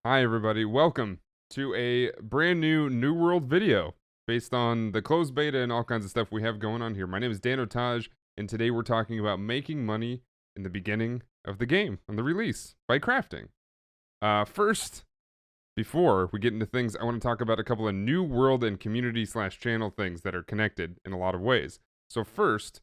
Hi, everybody. Welcome to a brand new World video based on the closed beta and all kinds of stuff we have going on here. My name is Danotage, and today we're talking about making money in the beginning of the game, on the release, by crafting. First, before we get into things, I want to talk about a couple of new world and community slash channel things that are connected in a lot of ways. So first,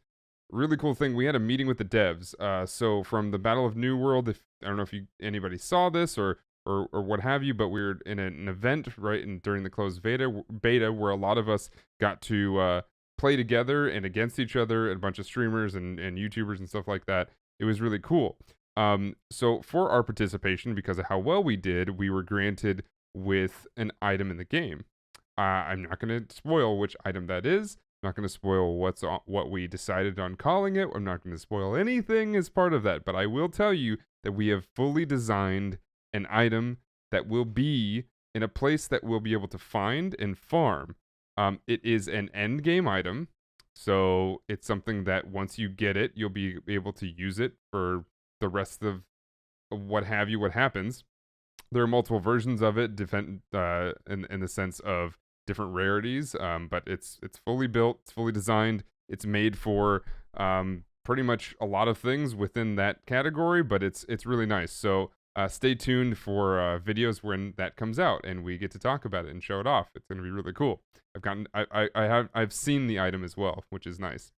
really cool thing, we had a meeting with the devs. So from the Battle of New World, if I don't know if anybody saw this or what have you, but we were in an event right during the closed beta where a lot of us got to play together and against each other, and a bunch of streamers and YouTubers and stuff like that. It was really cool. So for our participation, because of how well we did, we were granted with an item in the game. I'm not going to spoil which item that is. I'm not going to spoil what we decided on calling it. I'm not going to spoil anything as part of that, but I will tell you that we have fully designed an item that will be in a place that we'll be able to find and farm. It is an end game item, so it's something that once you get it, you'll be able to use it for the rest of what happens. There are multiple versions of it, in the sense of different rarities, but it's fully built, it's fully designed, it's made for pretty much a lot of things within that category, but it's really nice. So stay tuned for videos when that comes out and we get to talk about it and show it off. It's going to be really cool. I've seen the item as well, which is nice.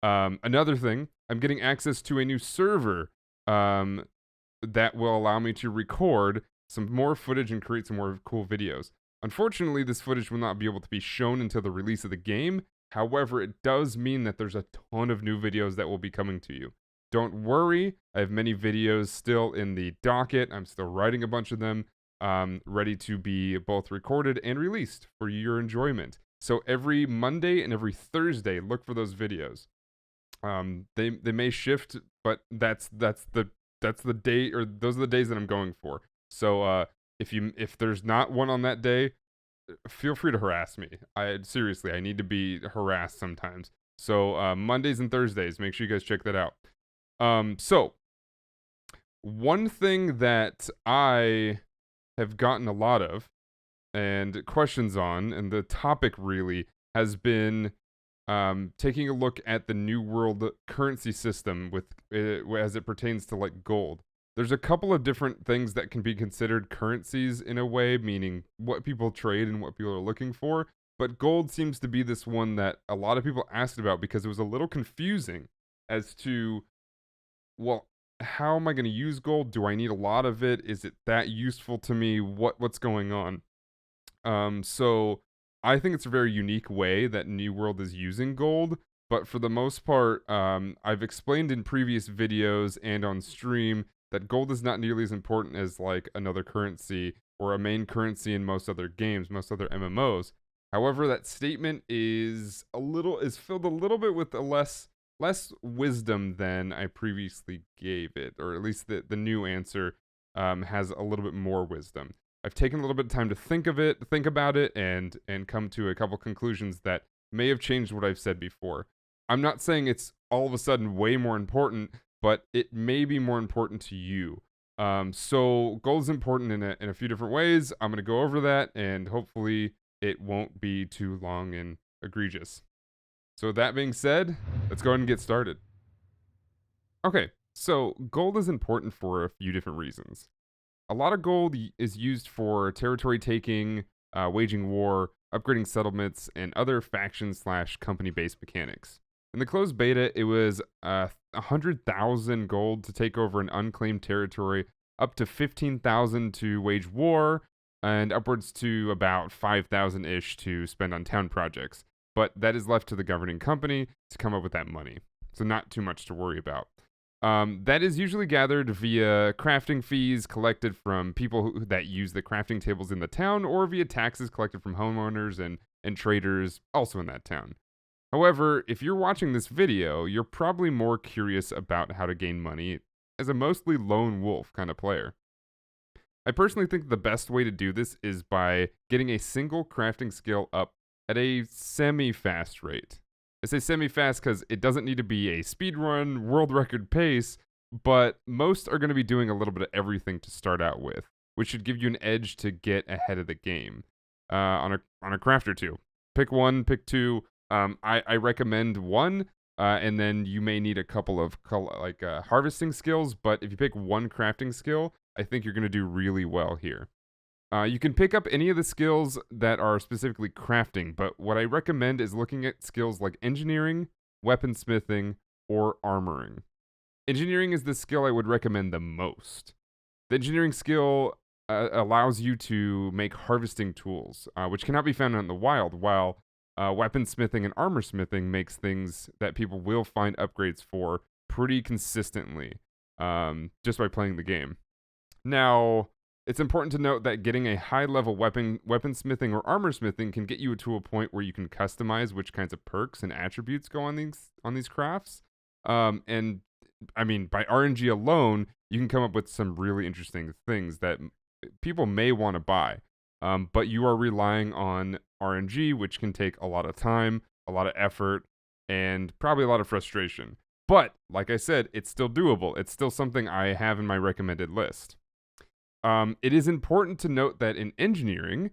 Another thing, I'm getting access to a new server that will allow me to record some more footage and create some more cool videos. Unfortunately, this footage will not be able to be shown until the release of the game. However, it does mean that there's a ton of new videos that will be coming to you. Don't worry, I have many videos still in the docket. I'm still writing a bunch of them, ready to be both recorded and released for your enjoyment. So every Monday and every Thursday, look for those videos. They may shift, but that's the day, or those are the days that I'm going for. So if there's not one on that day, feel free to harass me. Seriously, I need to be harassed sometimes. So Mondays and Thursdays, make sure you guys check that out. So one thing that I have gotten a lot of and questions on, and the topic really has been taking a look at the new world currency system with as it pertains to like gold. There's a couple of different things that can be considered currencies in a way, meaning what people trade and what people are looking for. But gold seems to be this one that a lot of people asked about because it was a little confusing as to, well, how am I going to use gold? Do I need a lot of it? Is it that useful to me? What's going on? So I think it's a very unique way that New World is using gold, but for the most part, I've explained in previous videos and on stream that gold is not nearly as important as like another currency or a main currency in most other games, most other MMOs. However, that statement is filled a little bit with a less wisdom than I previously gave it, or at least the new answer has a little bit more wisdom. I've taken a little bit of time to think about it, and come to a couple conclusions that may have changed what I've said before. I'm not saying it's all of a sudden way more important, but it may be more important to you. So gold is important in a few different ways. I'm going to go over that, and hopefully it won't be too long and egregious. So with that being said, let's go ahead and get started. Okay, so gold is important for a few different reasons. A lot of gold is used for territory taking, waging war, upgrading settlements, and other faction slash company based mechanics. In the closed beta, it was 100,000 gold to take over an unclaimed territory, up to 15,000 to wage war, and upwards to about 5,000 ish to spend on town projects. But that is left to the governing company to come up with that money. So, not too much to worry about. That is usually gathered via crafting fees collected from people that use the crafting tables in the town, or via taxes collected from homeowners and traders also in that town. However, if you're watching this video, you're probably more curious about how to gain money as a mostly lone wolf kind of player. I personally think the best way to do this is by getting a single crafting skill up at a semi-fast rate. I say semi-fast because it doesn't need to be a speedrun, world record pace, but most are going to be doing a little bit of everything to start out with. which should give you an edge to get ahead of the game on a craft or two. Pick one, pick two. I recommend one, and then you may need a couple of harvesting skills. But if you pick one crafting skill, I think you're going to do really well here. You can pick up any of the skills that are specifically crafting, but what I recommend is looking at skills like engineering, weaponsmithing, or armoring. Engineering is the skill I would recommend the most. The engineering skill allows you to make harvesting tools, which cannot be found out in the wild, while weaponsmithing and armor smithing makes things that people will find upgrades for pretty consistently just by playing the game. Now, it's important to note that getting a high-level weaponsmithing or armor smithing can get you to a point where you can customize which kinds of perks and attributes go on these crafts. And I mean, by RNG alone, you can come up with some really interesting things that people may want to buy. But you are relying on RNG, which can take a lot of time, a lot of effort, and probably a lot of frustration. But, like I said, it's still doable. It's still something I have in my recommended list. It is important to note that in engineering,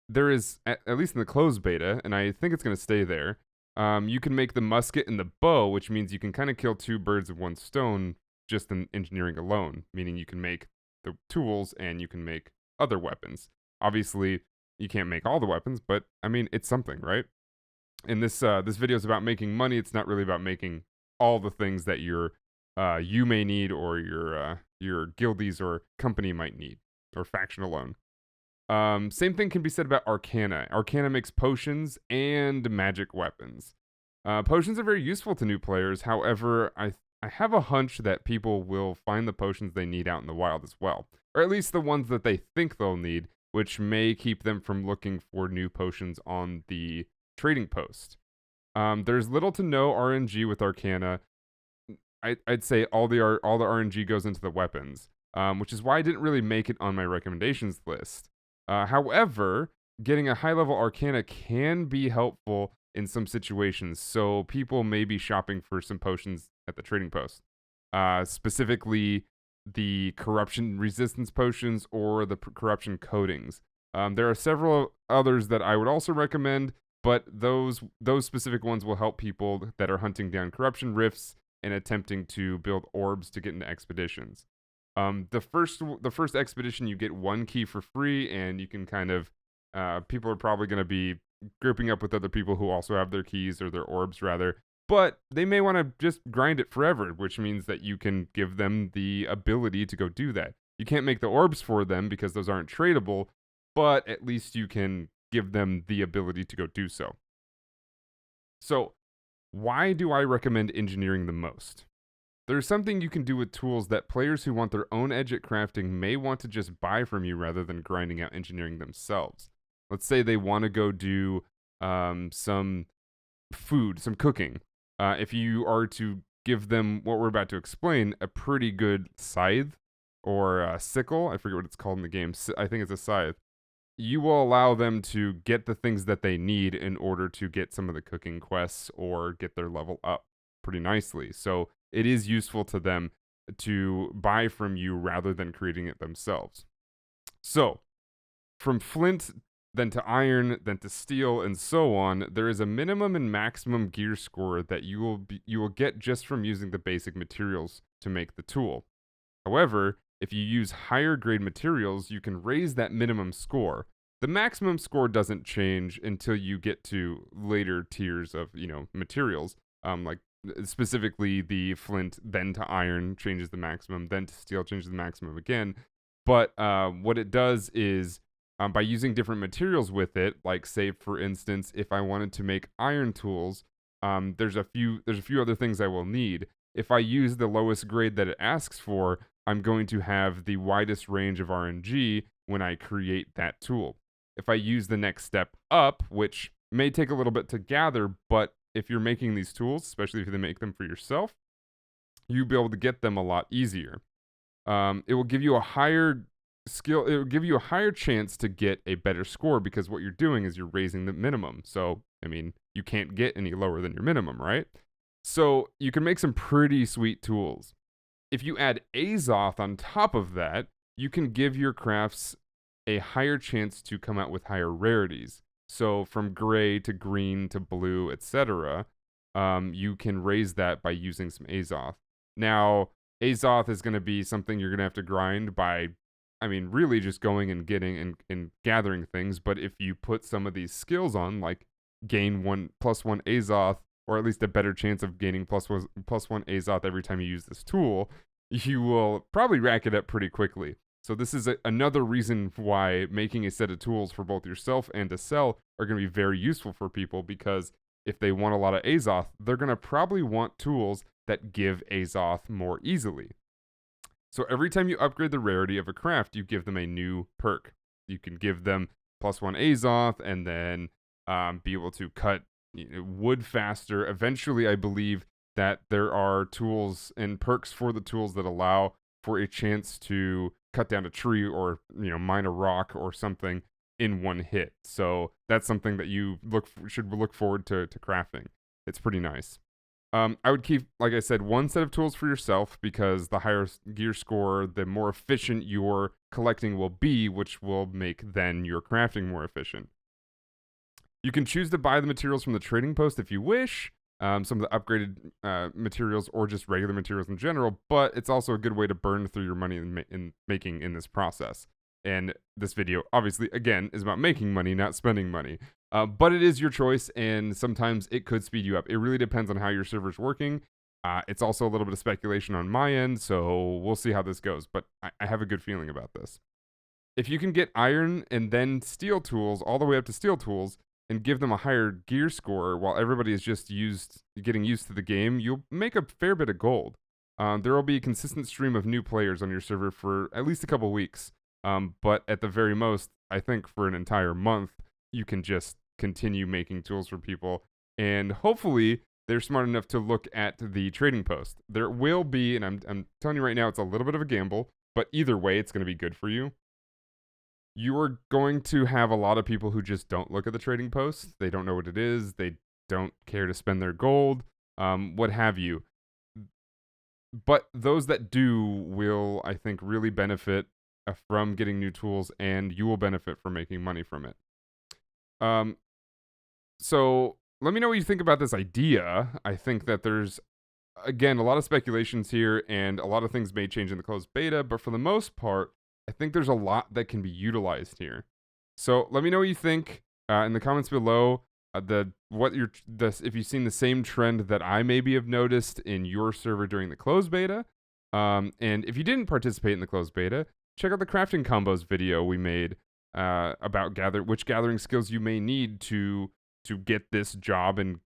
there is, at least in the closed beta, and I think it's going to stay there, you can make the musket and the bow, which means you can kind of kill two birds with one stone just in engineering alone, meaning you can make the tools and you can make other weapons. Obviously, you can't make all the weapons, but I mean, it's something, right? And this video is about making money. It's not really about making all the things that you may need or your guildies or company might need, or faction alone. Same thing can be said about Arcana. Arcana makes potions and magic weapons. Potions are very useful to new players. However, I have a hunch that people will find the potions they need out in the wild as well. Or at least the ones that they think they'll need, which may keep them from looking for new potions on the trading post. There's little to no RNG with Arcana. I'd say all the RNG goes into the weapons, which is why I didn't really make it on my recommendations list. However, getting a high-level Arcana can be helpful in some situations, so people may be shopping for some potions at the trading post. Specifically, the corruption resistance potions or the corruption coatings. There are several others that I would also recommend, but those specific ones will help people that are hunting down corruption rifts and attempting to build orbs to get into expeditions. The first expedition, you get one key for free, and you can kind of people are probably going to be grouping up with other people who also have their keys, or their orbs rather, but they may want to just grind it forever, which means that you can give them the ability to go do that. You can't make the orbs for them because those aren't tradable, but at least you can give them the ability to go do so. So, why do I recommend engineering the most? There's something you can do with tools that players who want their own edge at crafting may want to just buy from you rather than grinding out engineering themselves. Let's say they want to go do some food, some cooking. If you are to give them what we're about to explain, a pretty good scythe or a sickle, I forget what it's called in the game, I think it's a scythe, you will allow them to get the things that they need in order to get some of the cooking quests or get their level up pretty nicely. So it is useful to them to buy from you rather than creating it themselves. So, from flint, then to iron, then to steel, and so on, there is a minimum and maximum gear score that you will get just from using the basic materials to make the tool. However, if you use higher grade materials, you can raise that minimum score. The maximum score doesn't change until you get to later tiers of, materials, like specifically the flint, then to iron changes the maximum, then to steel changes the maximum again. But what it does is, by using different materials with it, like say for instance, if I wanted to make iron tools, there's a few other things I will need. If I use the lowest grade that it asks for, I'm going to have the widest range of RNG when I create that tool. If I use the next step up, which may take a little bit to gather, but if you're making these tools, especially if you make them for yourself, you'll be able to get them a lot easier. It will give you a higher skill. It will give you a higher chance to get a better score because what you're doing is you're raising the minimum. So, I mean, you can't get any lower than your minimum, right? So you can make some pretty sweet tools. If you add Azoth on top of that, you can give your crafts a higher chance to come out with higher rarities. So from gray to green to blue, etc., you can raise that by using some Azoth. Now, Azoth is going to be something you're going to have to grind by, I mean, really just going and getting and gathering things. But if you put some of these skills on, like gain +1 Azoth, or at least a better chance of gaining +1 Azoth every time you use this tool, you will probably rack it up pretty quickly. So this is another reason why making a set of tools for both yourself and to sell are going to be very useful for people, because if they want a lot of Azoth, they're going to probably want tools that give Azoth more easily. So every time you upgrade the rarity of a craft, you give them a new perk. You can give them +1 Azoth and then be able to cut wood faster. Eventually, I believe that there are tools and perks for the tools that allow for a chance to cut down a tree or mine a rock or something in one hit. So that's something that you should look forward to crafting. It's pretty nice. I would keep, like I said, one set of tools for yourself, because the higher gear score, the more efficient your collecting will be, which will make then your crafting more efficient. You can choose to buy the materials from the trading post if you wish, some of the upgraded materials or just regular materials in general, but it's also a good way to burn through your money in making in this process. And this video, obviously, again, is about making money, not spending money. But it is your choice, and sometimes it could speed you up. It really depends on how your server's working. It's also a little bit of speculation on my end, so we'll see how this goes. But I have a good feeling about this. If you can get iron and then steel tools, all the way up to steel tools, and give them a higher gear score while everybody is just getting used to the game, you'll make a fair bit of gold. There will be a consistent stream of new players on your server for at least a couple weeks. But at the very most, I think for an entire month, you can just continue making tools for people. And hopefully, they're smart enough to look at the trading post. There will be, and I'm telling you right now, it's a little bit of a gamble, but either way, it's going to be good for you. You are going to have a lot of people who just don't look at the trading post. They don't know what it is. They don't care to spend their gold, what have you. But those that do will, I think, really benefit from getting new tools, and you will benefit from making money from it. So let me know what you think about this idea. I think that there's, again, a lot of speculations here, and a lot of things may change in the closed beta, but for the most part, I think there's a lot that can be utilized here. So let me know what you think in the comments below. If you've seen the same trend that I maybe have noticed in your server during the closed beta, and if you didn't participate in the closed beta, check out the crafting combos video we made about which gathering skills you may need to get this job and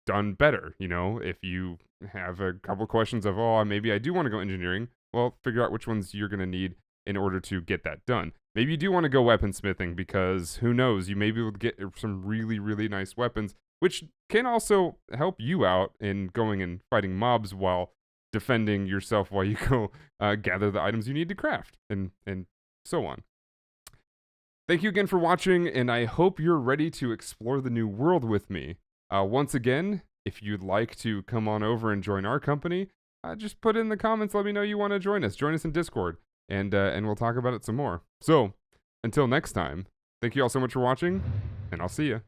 done better. If you have a couple questions of, maybe I do want to go engineering, well, figure out which ones you're going to need in order to get that done. Maybe you do want to go weaponsmithing, because who knows, you may be able to get some really, really nice weapons, which can also help you out in going and fighting mobs while defending yourself while you go gather the items you need to craft, and so on. Thank you again for watching, and I hope you're ready to explore the new world with me. Once again, if you'd like to come on over and join our company, just put in the comments, let me know you want to join us. Join us in Discord, and we'll talk about it some more. So, until next time, thank you all so much for watching, and I'll see ya.